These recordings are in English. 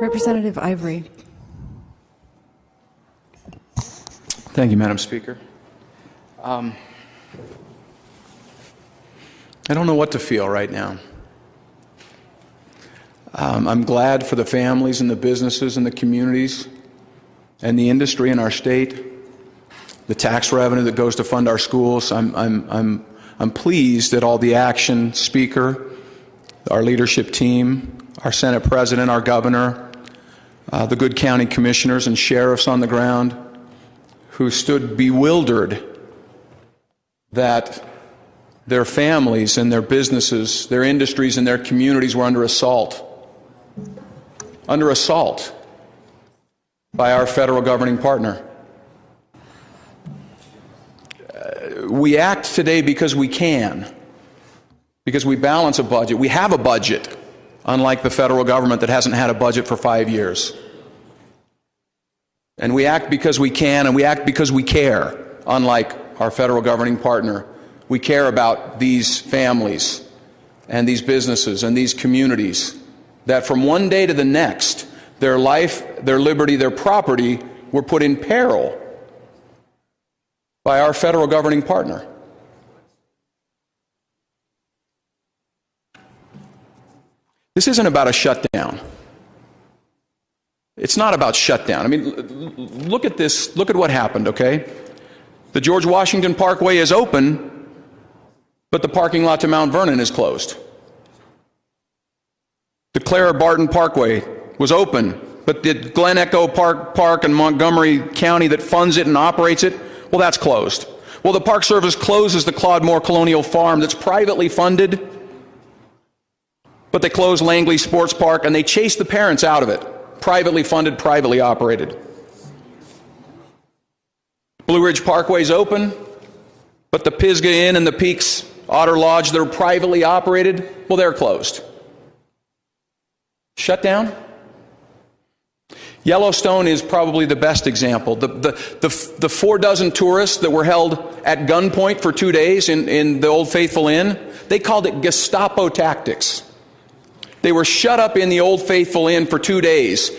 Representative Ivory. Thank you, Madam Speaker. I don't know what to feel right now. I'm glad for the families and the businesses and the communities and the industry in our state, the tax revenue that goes to fund our schools. I'm pleased at all the action, Speaker, our leadership team, our Senate President, our Governor, the good county commissioners and sheriffs on the ground who stood bewildered that their families and their businesses, their industries and their communities were under assault by our federal governing partner. We act today because we can, because we balance a budget. We have a budget, unlike the federal government that hasn't had a budget for 5 years. And we act because we can, and we act because we care, unlike our federal governing partner. We care about these families and these businesses and these communities that from one day to the next, their life, their liberty, their property were put in peril by our federal governing partner. This isn't about a shutdown. It's not about shutdown. I mean, look at this. Look at what happened, okay? The George Washington Parkway is open, but the parking lot to Mount Vernon is closed. The Clara Barton Parkway was open, but the Glen Echo Park in Montgomery County that funds it and operates it, well, that's closed. Well, the Park Service closes the Claude Moore Colonial Farm that's privately funded, but they close Langley Sports Park and they chase the parents out of it. Privately funded, privately operated. Blue Ridge Parkway's open, but the Pisgah Inn and the Peaks Otter Lodge that are privately operated, well, they're closed. Shut down? Yellowstone is probably the best example. The 4 dozen tourists that were held at gunpoint for 2 days in the Old Faithful Inn, they called it Gestapo tactics. They were shut up in the Old Faithful Inn for 2 days,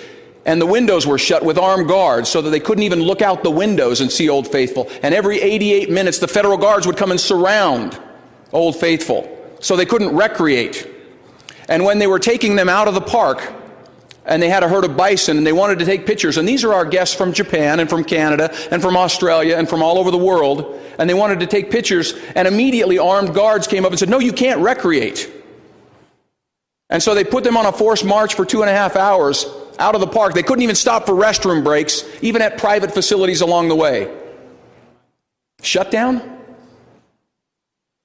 and the windows were shut with armed guards so that they couldn't even look out the windows and see Old Faithful. And every 88 minutes, the federal guards would come and surround Old Faithful so they couldn't recreate. And when they were taking them out of the park, and they had a herd of bison, and they wanted to take pictures, and these are our guests from Japan and from Canada and from Australia and from all over the world, and they wanted to take pictures, and immediately armed guards came up and said, no, you can't recreate. And so they put them on a forced march for 2.5 hours out of the park. They couldn't even stop for restroom breaks, even at private facilities along the way. Shutdown?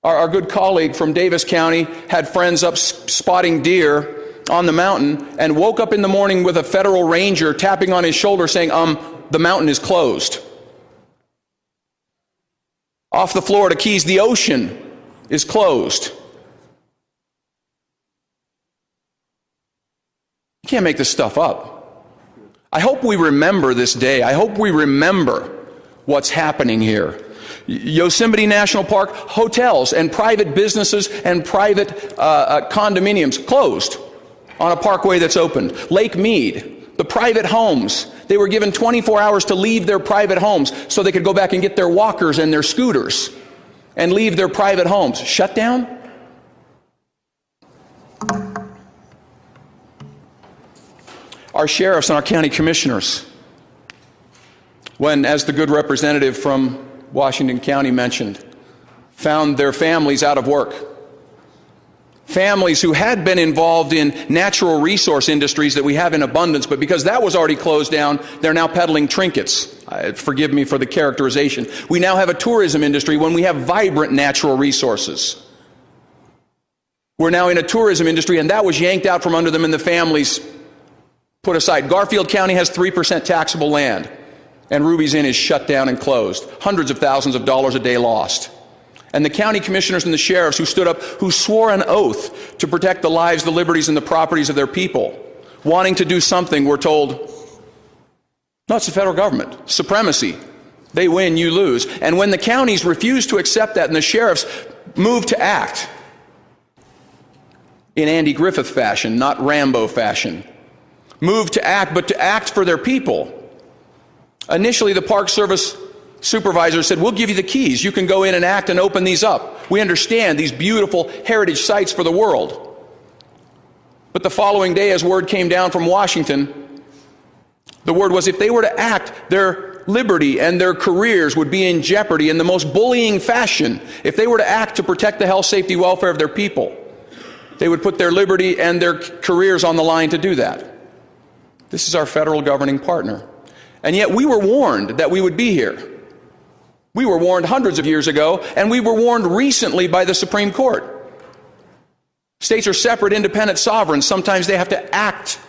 Our good colleague from Davis County had friends up spotting deer on the mountain and woke up in the morning with a federal ranger tapping on his shoulder saying, the mountain is closed. Off the Florida Keys, the ocean is closed. You can't make this stuff up. I hope we remember this day. I hope we remember what's happening here. Yosemite National Park, hotels and private businesses and private condominiums closed on a parkway that's opened. Lake Mead, the private homes, they were given 24 hours to leave their private homes so they could go back and get their walkers and their scooters and leave their private homes. Shut down? Our sheriffs and our county commissioners, when, as the good representative from Washington County mentioned, found their families out of work. Families who had been involved in natural resource industries that we have in abundance, but because that was already closed down, they're now peddling trinkets. Forgive me for the characterization. We now have a tourism industry when we have vibrant natural resources. We're now in a tourism industry, and that was yanked out from under them and the families put aside. Garfield County has 3% taxable land, and Ruby's Inn is shut down and closed. Hundreds of thousands of dollars a day lost. And the county commissioners and the sheriffs who stood up, who swore an oath to protect the lives, the liberties, and the properties of their people, wanting to do something, were told, no, it's the federal government. Supremacy. They win, you lose. And when the counties refused to accept that and the sheriffs moved to act in Andy Griffith fashion, not Rambo fashion, moved to act, but to act for their people. Initially, the Park Service supervisor said, we'll give you the keys. You can go in and act and open these up. We understand these beautiful heritage sites for the world. But the following day, as word came down from Washington, the word was if they were to act, their liberty and their careers would be in jeopardy in the most bullying fashion. If they were to act to protect the health, safety, welfare of their people, they would put their liberty and their careers on the line to do that. This is our federal governing partner. And yet we were warned that we would be here. We were warned hundreds of years ago, and we were warned recently by the Supreme Court. States are separate, independent sovereigns. Sometimes they have to act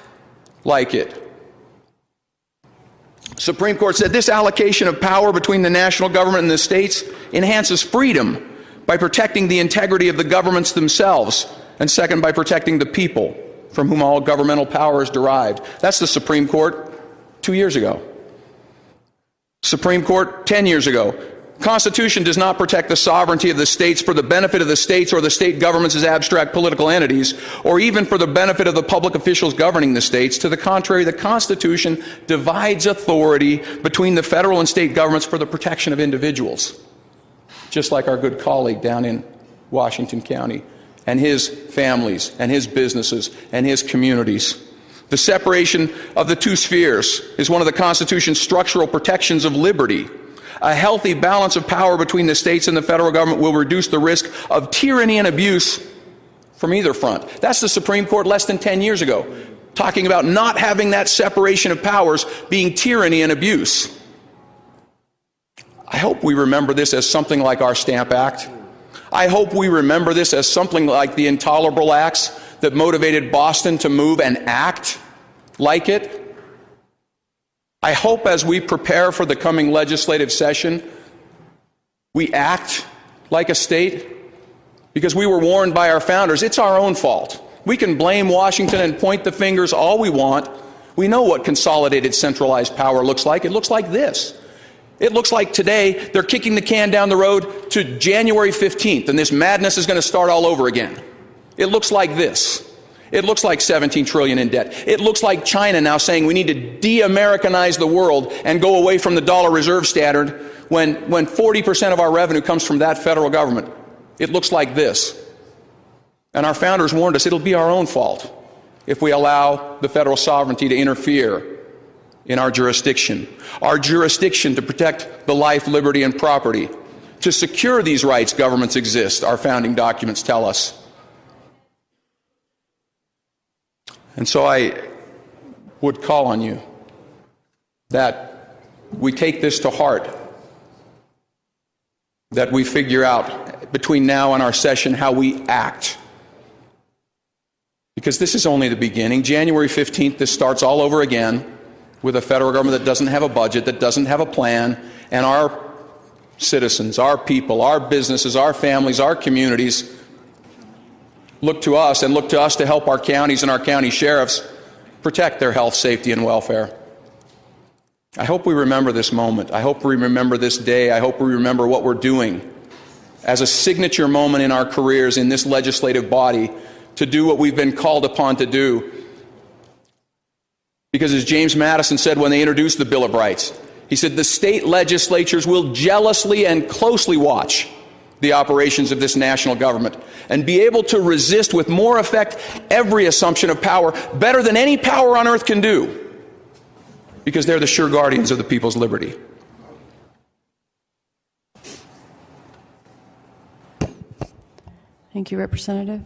like it. Supreme Court said this allocation of power between the national government and the states enhances freedom by protecting the integrity of the governments themselves, and second, by protecting the people from whom all governmental power is derived. That's the Supreme Court 2 years ago. Supreme Court 10 years ago. Constitution does not protect the sovereignty of the states for the benefit of the states or the state governments as abstract political entities, or even for the benefit of the public officials governing the states. To the contrary, the Constitution divides authority between the federal and state governments for the protection of individuals, just like our good colleague down in Washington County, and his families, and his businesses, and his communities. The separation of the two spheres is one of the Constitution's structural protections of liberty. A healthy balance of power between the states and the federal government will reduce the risk of tyranny and abuse from either front. That's the Supreme Court less than 10 years ago, talking about not having that separation of powers being tyranny and abuse. I hope we remember this as something like our Stamp Act. I hope we remember this as something like the intolerable acts that motivated Boston to move and act like it. I hope as we prepare for the coming legislative session, we act like a state, because we were warned by our founders. It's our own fault. We can blame Washington and point the fingers all we want. We know what consolidated centralized power looks like. It looks like this. It looks like today they're kicking the can down the road to January 15th, and this madness is going to start all over again. It looks like this. It looks like $17 trillion in debt. It looks like China now saying we need to de-Americanize the world and go away from the dollar reserve standard when 40% of our revenue comes from that federal government. It looks like this. And our founders warned us it'll be our own fault if we allow the federal sovereignty to interfere in our jurisdiction. Our jurisdiction to protect the life, liberty, and property. To secure these rights, governments exist, our founding documents tell us. And so I would call on you that we take this to heart, that we figure out between now and our session how we act. Because this is only the beginning. January 15th, this starts all over again with a federal government that doesn't have a budget, that doesn't have a plan, and our citizens, our people, our businesses, our families, our communities look to us to help our counties and our county sheriffs protect their health, safety, and welfare. I hope we remember this moment. I hope we remember this day. I hope we remember what we're doing as a signature moment in our careers in this legislative body to do what we've been called upon to do. Because as James Madison said when they introduced the Bill of Rights, he said the state legislatures will jealously and closely watch the operations of this national government and be able to resist with more effect every assumption of power better than any power on earth can do, because they're the sure guardians of the people's liberty. Thank you, Representative.